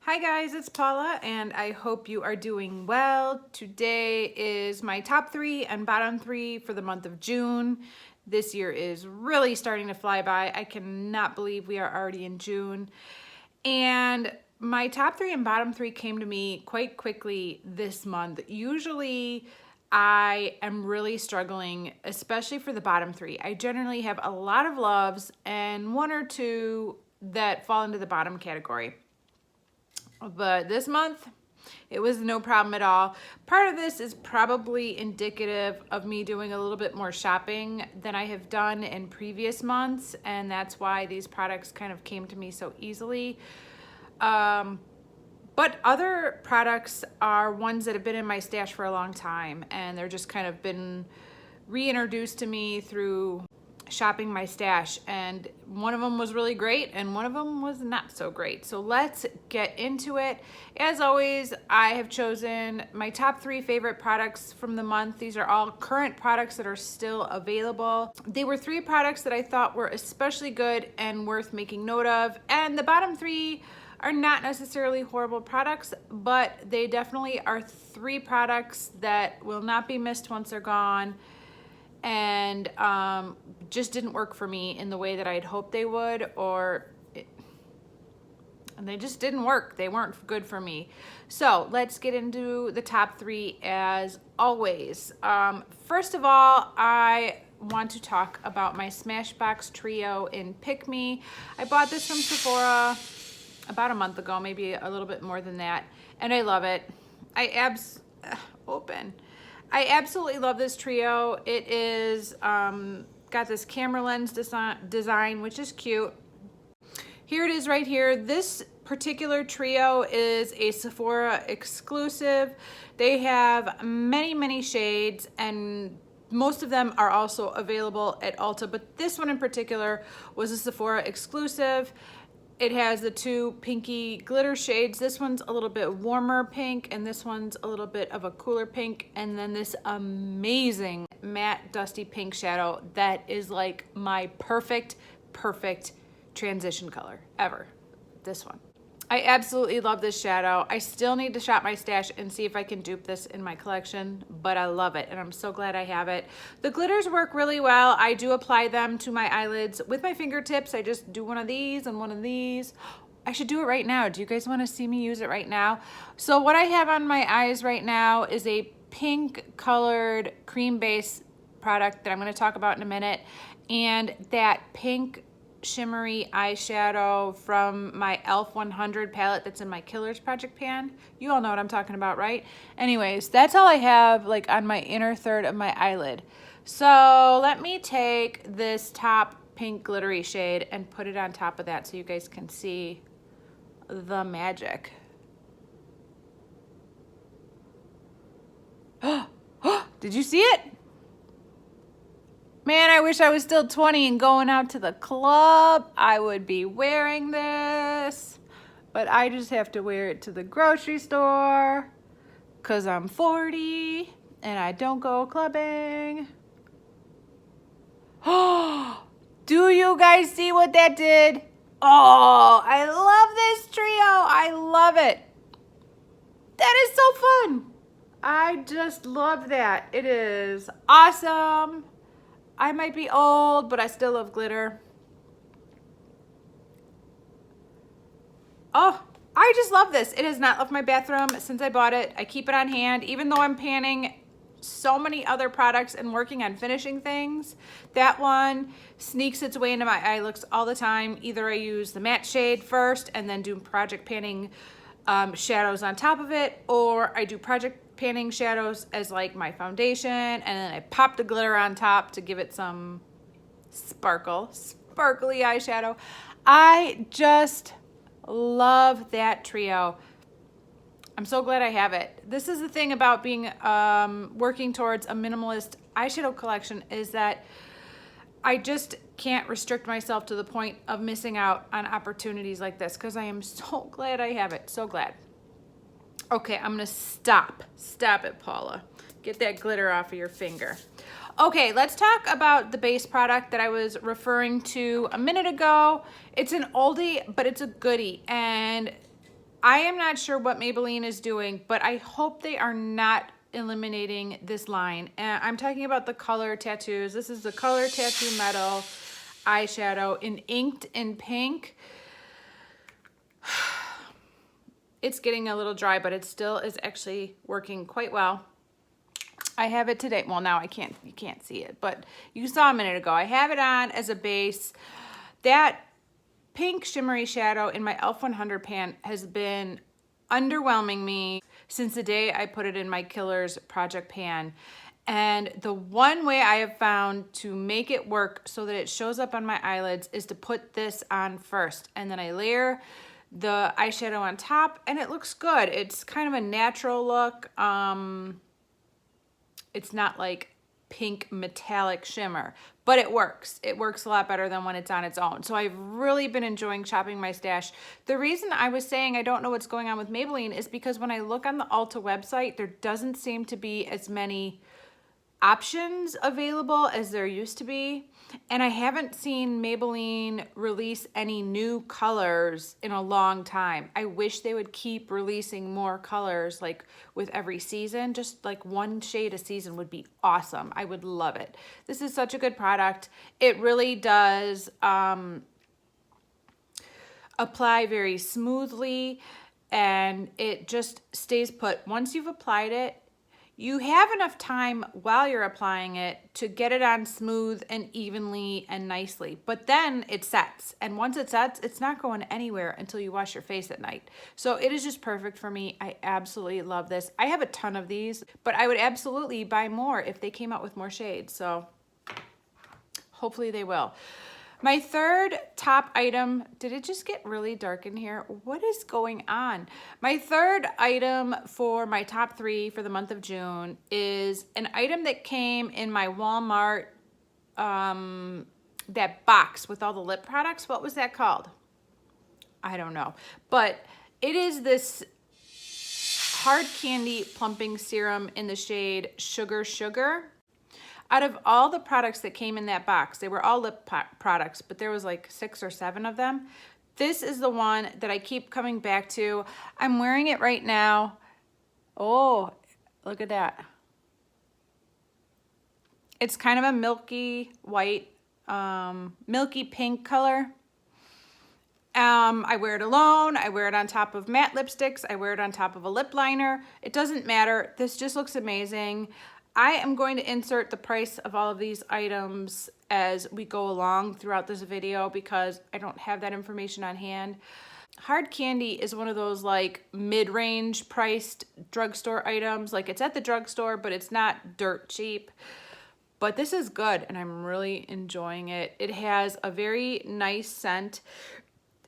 Hi guys, it's Paula and I hope you are doing well. Today is my top 3 and bottom 3 for the month of June. This year is really starting to fly by. I cannot believe we are already in June. And my top 3 and bottom 3 came to me quite quickly this month. Usually I am really struggling, especially for the bottom 3. I generally have a lot of loves and 1 or 2 that fall into the bottom category. But this month, it was no problem at all. Part of this is probably indicative of me doing a little bit more shopping than I have done in previous months, and that's why these products kind of came to me so easily. But other products are ones that have been in my stash for a long time, and they're just kind of been reintroduced to me through shopping my stash, and one of them was really great and one of them was not so great. So let's get into it. As always, I have chosen my top 3 favorite products from the month. These are all current products that are still available. They were 3 products that I thought were especially good and worth making note of, and the bottom 3 are not necessarily horrible products, but they definitely are 3 products that will not be missed once they're gone, and just didn't work for me in the way that I'd hoped they would, and they just didn't work. They weren't good for me. So let's get into the top 3 as always. First of all, I want to talk about my Smashbox Trio in Pick Me. I bought this from Sephora about a month ago, maybe a little bit more than that, and I love it. I absolutely love this trio. It is got this camera lens design, which is cute. Here it is right here. This particular trio is a Sephora exclusive. They have many shades, and most of them are also available at Ulta, but this one in particular was a Sephora exclusive. It has the 2 pinky glitter shades. This one's a little bit warmer pink, and this one's a little bit of a cooler pink, and then this amazing matte dusty pink shadow that is like my perfect transition color ever. This one. I absolutely love this shadow. I still need to shop my stash and see if I can dupe this in my collection, but I love it and I'm so glad I have it. The glitters work really well. I do apply them to my eyelids with my fingertips. I just do one of these and one of these. I should do it right now. Do you guys want to see me use it right now? So what I have on my eyes right now is a pink colored cream base product that I'm going to talk about in a minute, and that pink shimmery eyeshadow from my e.l.f. 100 palette that's in my Killers Project pan. You all know what I'm talking about, right? Anyways, that's all I have like on my inner third of my eyelid. So let me take this top pink glittery shade and put it on top of that so you guys can see the magic. Did you see it? Man, I wish I was still 20 and going out to the club. I would be wearing this, but I just have to wear it to the grocery store because I'm 40 and I don't go clubbing. Oh, do you guys see what that did? Oh, I love this trio. I love it. That is so fun. I just love that. It is awesome. I might be old, but I still love glitter. Oh, I just love this. It has not left my bathroom since I bought it. I keep it on hand, even though I'm panning so many other products and working on finishing things. That one sneaks its way into my eye looks all the time. Either I use the matte shade first and then do project panning shadows on top of it, or I do project panning shadows as like my foundation, and then I pop the glitter on top to give it some sparkly eyeshadow. I just love that trio. I'm so glad I have it. This is the thing about being working towards a minimalist eyeshadow collection, is that I just can't restrict myself to the point of missing out on opportunities like this, because I am so glad I have it. So glad. Okay, I'm gonna stop. Stop it, Paula. Get that glitter off of your finger. Okay, let's talk about the base product that I was referring to a minute ago. It's an oldie, but it's a goodie. And I am not sure what Maybelline is doing, but I hope they are not eliminating this line. And I'm talking about the color tattoos. This is the Color Tattoo Metal eyeshadow in Inked in Pink. It's getting a little dry, but it still is actually working quite well. I have it today. Well, now you can't see it, but you saw a minute ago. I have it on as a base. That pink shimmery shadow in my e.l.f. 100 pan has been underwhelming me since the day I put it in my Killers project pan. And the one way I have found to make it work so that it shows up on my eyelids is to put this on first. And then I layer the eyeshadow on top and it looks good. It's kind of a natural look. It's not like pink metallic shimmer, but it works. It works a lot better than when it's on its own. So I've really been enjoying shopping my stash. The reason I was saying I don't know what's going on with Maybelline is because when I look on the Ulta website, there doesn't seem to be as many options available as there used to be. And I haven't seen Maybelline release any new colors in a long time. I wish they would keep releasing more colors like with every season. Just like one shade a season would be awesome. I would love it. This is such a good product. It really does apply very smoothly and it just stays put. Once you've applied it, you have enough time while you're applying it to get it on smooth and evenly and nicely, but then it sets. And once it sets, it's not going anywhere until you wash your face at night. So it is just perfect for me. I absolutely love this. I have a ton of these, but I would absolutely buy more if they came out with more shades. So hopefully they will. My third top item, did it just get really dark in here? What is going on? My third item for my top 3 for the month of June is an item that came in my Walmart, that box with all the lip products. What was that called? I don't know. But it is this hard candy plumping serum in the shade Sugar Sugar. Out of all the products that came in that box, they were all lip products, but there was like 6 or 7 of them. This is the one that I keep coming back to. I'm wearing it right now. Oh, look at that. It's kind of a milky white, milky pink color. I wear it alone. I wear it on top of matte lipsticks. I wear it on top of a lip liner. It doesn't matter. This just looks amazing. I am going to insert the price of all of these items as we go along throughout this video because I don't have that information on hand. Hard candy is one of those like mid-range priced drugstore items. Like it's at the drugstore, but it's not dirt cheap. But this is good and I'm really enjoying it. It has a very nice scent.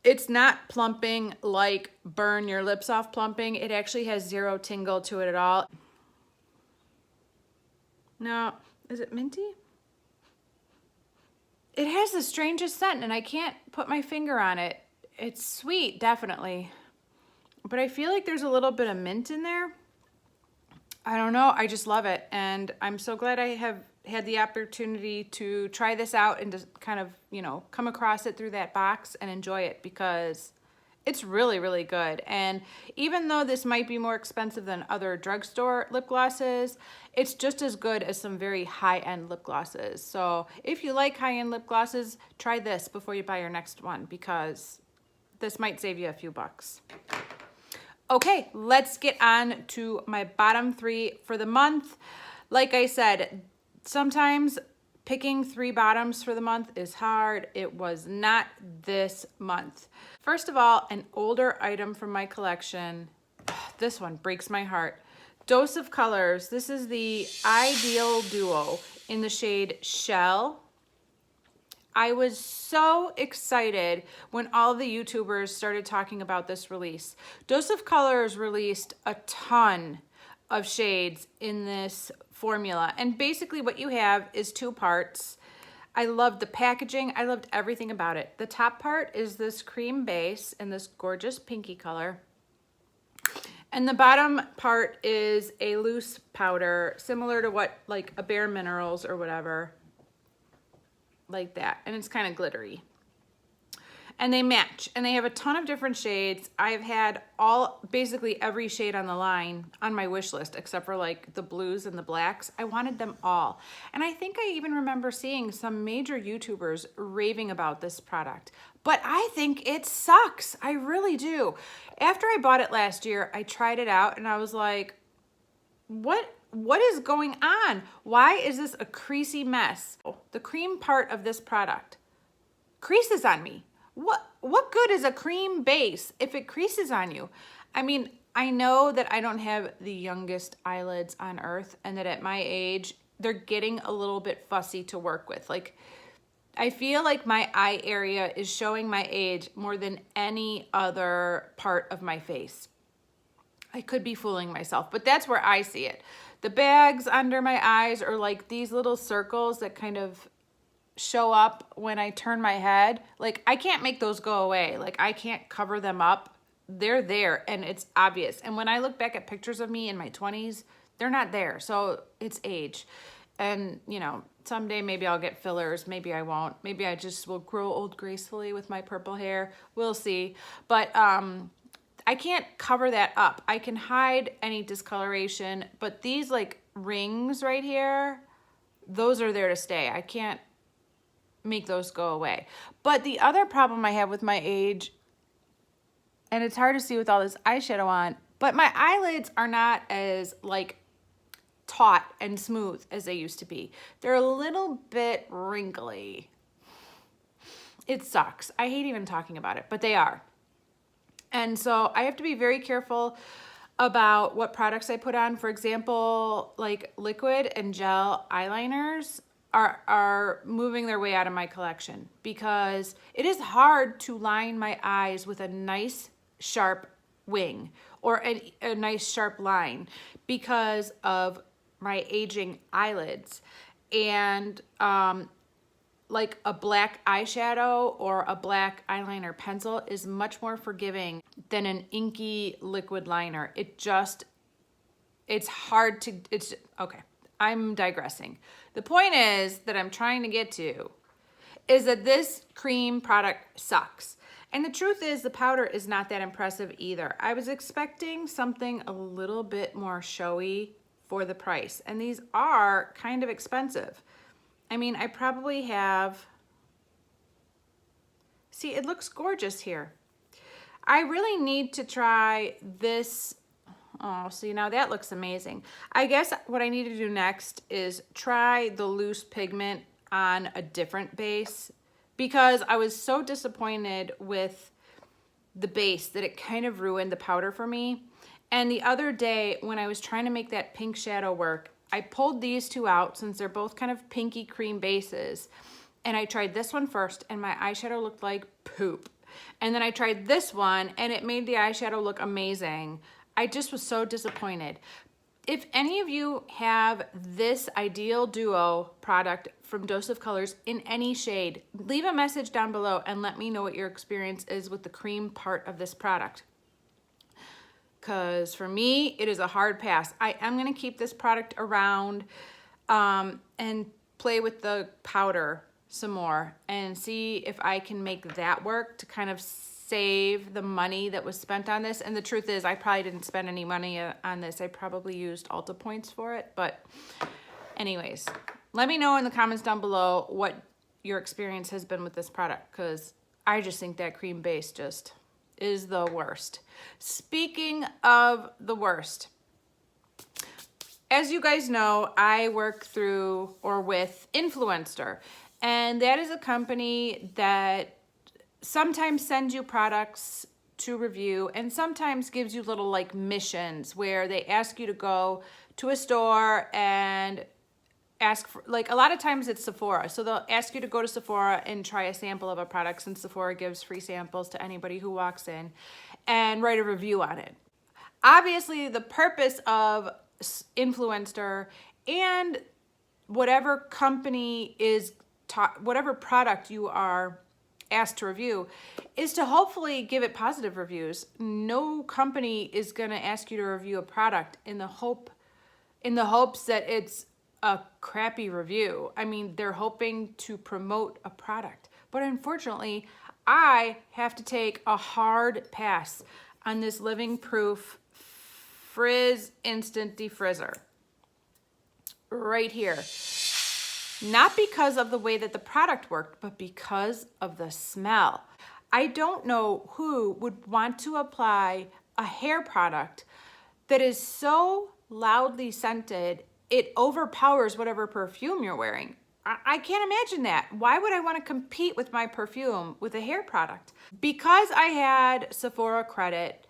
It's not plumping like burn your lips off plumping. It actually has zero tingle to it at all. No, is it minty? It has the strangest scent and I can't put my finger on it. It's sweet, definitely. But I feel like there's a little bit of mint in there. I don't know, I just love it. And I'm so glad I have had the opportunity to try this out and to kind of, you know, come across it through that box and enjoy it because it's really, really good. And even though this might be more expensive than other drugstore lip glosses, it's just as good as some very high-end lip glosses. So if you like high-end lip glosses, try this before you buy your next one because this might save you a few bucks. Okay, let's get on to my bottom 3 for the month. Like I said, sometimes picking 3 bottoms for the month is hard. It was not this month. First of all, an older item from my collection. This one breaks my heart. Dose of Colors. This is the Ideal Duo in the shade Shell. I was so excited when all the YouTubers started talking about this release. Dose of Colors released a ton of shades in this formula. And basically what you have is 2 parts. I loved the packaging. I loved everything about it. The top part is this cream base in this gorgeous pinky color. And the bottom part is a loose powder, similar to what like a Bare Minerals or whatever, like that. And it's kind of glittery. and they match, and they have a ton of different shades. I've had basically every shade on the line on my wish list, except for like the blues and the blacks. I wanted them all. And I think I even remember seeing some major YouTubers raving about this product, but I think it sucks. I really do. After I bought it last year, I tried it out and I was like, what is going on? Why is this a creasy mess? The cream part of this product creases on me. What good is a cream base if it creases on you? I mean, I know that I don't have the youngest eyelids on earth, and that at my age, they're getting a little bit fussy to work with. Like, I feel like my eye area is showing my age more than any other part of my face. I could be fooling myself, but that's where I see it. The bags under my eyes are like these little circles that kind of show up when I turn my head. Like, I can't make those go away. Like, I can't cover them up. They're there and it's obvious. And when I look back at pictures of me in my 20s, they're not there. So it's age. And, you know, someday maybe I'll get fillers. Maybe I won't. Maybe I just will grow old gracefully with my purple hair. We'll see. But I can't cover that up. I can hide any discoloration, but these like rings right here, those are there to stay. I can't make those go away. But the other problem I have with my age, and it's hard to see with all this eyeshadow on, but my eyelids are not as like taut and smooth as they used to be. They're a little bit wrinkly. It sucks. I hate even talking about it, but they are. And so I have to be very careful about what products I put on. For example, like liquid and gel eyeliners are moving their way out of my collection because it is hard to line my eyes with a nice sharp wing or a nice sharp line because of my aging eyelids. And like a black eyeshadow or a black eyeliner pencil is much more forgiving than an inky liquid liner. It's hard to, okay, I'm digressing. The point is that I'm trying to get to is that this cream product sucks. And the truth is the powder is not that impressive either. I was expecting something a little bit more showy for the price. And these are kind of expensive. I mean, I probably have, see, it looks gorgeous here. I really need to try this. Oh, see, now that looks amazing. I guess what I need to do next is try the loose pigment on a different base because I was so disappointed with the base that it kind of ruined the powder for me. And the other day when I was trying to make that pink shadow work, I pulled these two out since they're both kind of pinky cream bases. And I tried this one first and my eyeshadow looked like poop. And then I tried this one and it made the eyeshadow look amazing. I just was so disappointed. If any of you have this Ideal Duo product from Dose of Colors in any shade, leave a message down below and let me know what your experience is with the cream part of this product. Because for me, it is a hard pass. I am going to keep this product around and play with the powder some more and see if I can make that work to kind of save the money that was spent on this. And the truth is, I probably didn't spend any money on this. I probably used Ulta points for it. But anyways, let me know in the comments down below what your experience has been with this product, because I just think that cream base just is the worst. Speaking of the worst, as you guys know, I work through or with Influencer, and that is a company that sometimes sends you products to review and sometimes gives you little like missions where they ask you to go to a store and ask for, like, a lot of times it's Sephora. So they'll ask you to go to Sephora and try a sample of a product, since Sephora gives free samples to anybody who walks in, and write a review on it. Obviously, the purpose of Influencer and whatever company is, whatever product you are asked to review, is to hopefully give it positive reviews. No company is going to ask you to review a product in the hopes that it's a crappy review. I mean, they're hoping to promote a product. But unfortunately, I have to take a hard pass on this Living Proof Frizz Instant Defrizzer right here. Not because of the way that the product worked, but because of the smell. I don't know who would want to apply a hair product that is so loudly scented, it overpowers whatever perfume you're wearing. I can't imagine that. Why would I want to compete with my perfume with a hair product? Because I had Sephora credit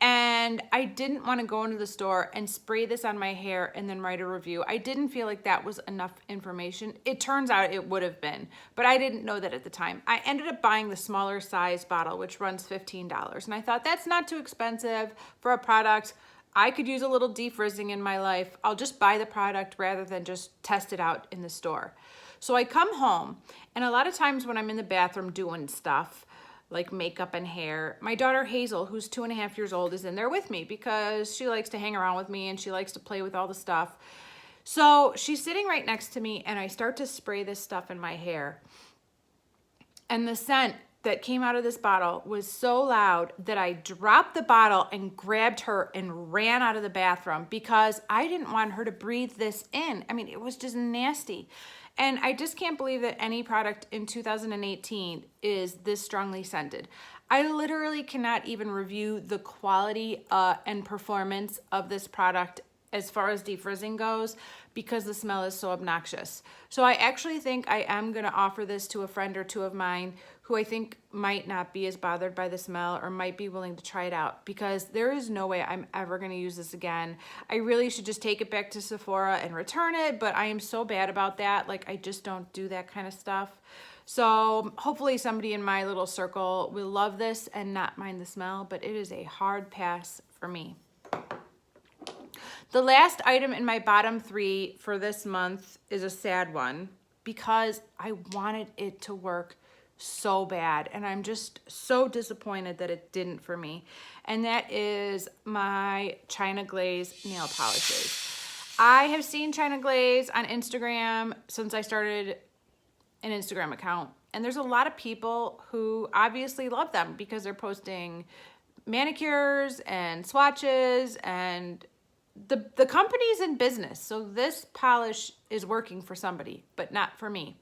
and I didn't want to go into the store and spray this on my hair and then write a review. I didn't feel like that was enough information. It turns out it would have been, but I didn't know that at the time. I ended up buying the smaller size bottle, which runs $15. And I thought that's not too expensive for a product. I could use a little defrizzing in my life. I'll just buy the product rather than just test it out in the store. So I come home, and a lot of times when I'm in the bathroom doing stuff, like makeup and hair, my daughter Hazel, who's 2.5 years old, is in there with me because she likes to hang around with me and she likes to play with all the stuff. So she's sitting right next to me, and I start to spray this stuff in my hair. And the scent that came out of this bottle was so loud that I dropped the bottle and grabbed her and ran out of the bathroom because I didn't want her to breathe this in. I mean, it was just nasty. And I just can't believe that any product in 2018 is this strongly scented. I literally cannot even review the quality and performance of this product as far as defrizzing goes because the smell is so obnoxious. So I actually think I am gonna offer this to a friend or two of mine who I think might not be as bothered by the smell or might be willing to try it out because there is no way I'm ever gonna use this again. I really should just take it back to Sephora and return it, but I am so bad about that. Like, I just don't do that kind of stuff. So hopefully somebody in my little circle will love this and not mind the smell, but it is a hard pass for me. The last item in my bottom 3 for this month is a sad one because I wanted it to work so bad, and I'm just so disappointed that it didn't for me. And that is my China Glaze nail polishes. I have seen China Glaze on Instagram since I started an Instagram account, and there's a lot of people who obviously love them because they're posting manicures and swatches, and the company's in business, so this polish is working for somebody, but not for me.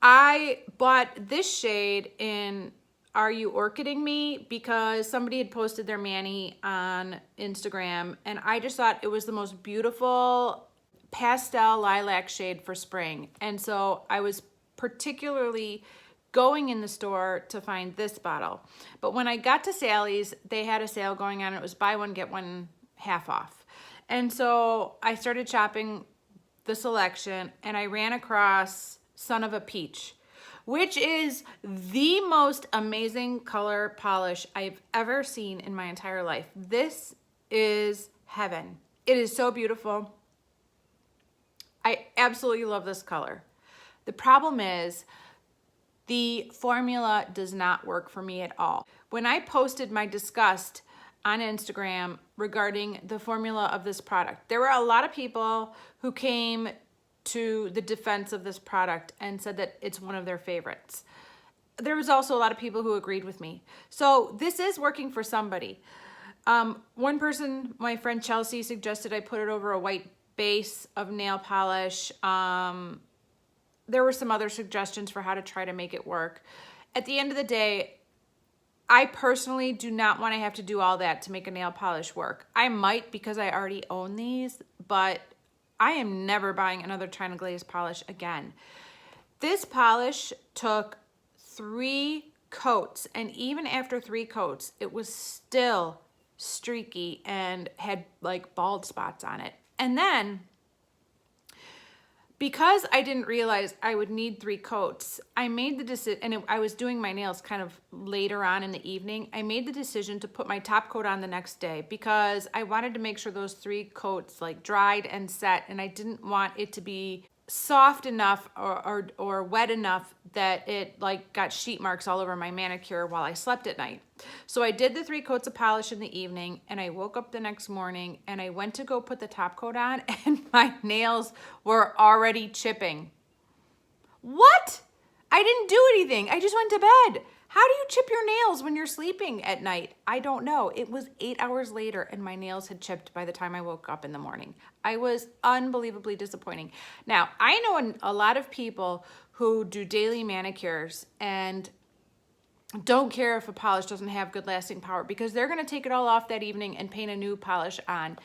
I bought this shade in Are You Orchiding Me because somebody had posted their mani on Instagram, and I just thought it was the most beautiful pastel lilac shade for spring. And so I was particularly going in the store to find this bottle. But when I got to Sally's, they had a sale going on. It was buy one, get one half off. And so I started shopping the selection, and I ran across Son of a Peach, which is the most amazing color polish I've ever seen in my entire life. This is heaven. It is so beautiful. I absolutely love this color. The problem is the formula does not work for me at all. When I posted my disgust on Instagram regarding the formula of this product, there were a lot of people who came to the defense of this product and said that it's one of their favorites. There was also a lot of people who agreed with me. So this is working for somebody. One person, my friend Chelsea, suggested I put it over a white base of nail polish. There were some other suggestions for how to try to make it work. At the end of the day, I personally do not want to have to do all that to make a nail polish work. I might because I already own these, but I am never buying another China Glaze polish again. This polish took 3 coats, and even after 3 coats, it was still streaky and had like bald spots on it. And then, because I didn't realize I would need 3 coats, I made the decision, and I was doing my nails kind of later on in the evening, I made the decision to put my top coat on the next day because I wanted to make sure those 3 coats like dried and set, and I didn't want it to be soft enough or wet enough that it like got sheet marks all over my manicure while I slept at night. So I did the 3 coats of polish in the evening, and I woke up the next morning and I went to go put the top coat on, and my nails were already chipping. What? I didn't do anything. I just went to bed. How do you chip your nails when you're sleeping at night? I don't know. It was 8 hours later and my nails had chipped by the time I woke up in the morning. I was unbelievably disappointing. Now, I know a lot of people who do daily manicures and don't care if a polish doesn't have good lasting power because they're gonna take it all off that evening and paint a new polish on.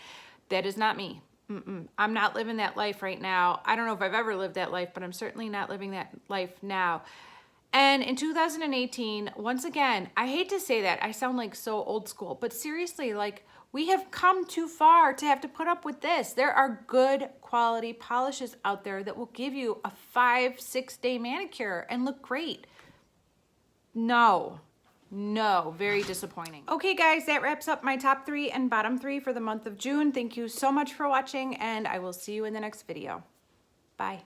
That is not me. I'm not living that life right now. I don't know if I've ever lived that life, but I'm certainly not living that life now. And in 2018, once again, I hate to say that, I sound like so old school, but seriously, like, we have come too far to have to put up with this. There are good quality polishes out there that will give you a 5-6 day manicure and look great. No, very disappointing. Okay guys, that wraps up my top 3 and bottom 3 for the month of June. Thank you so much for watching and I will see you in the next video. Bye.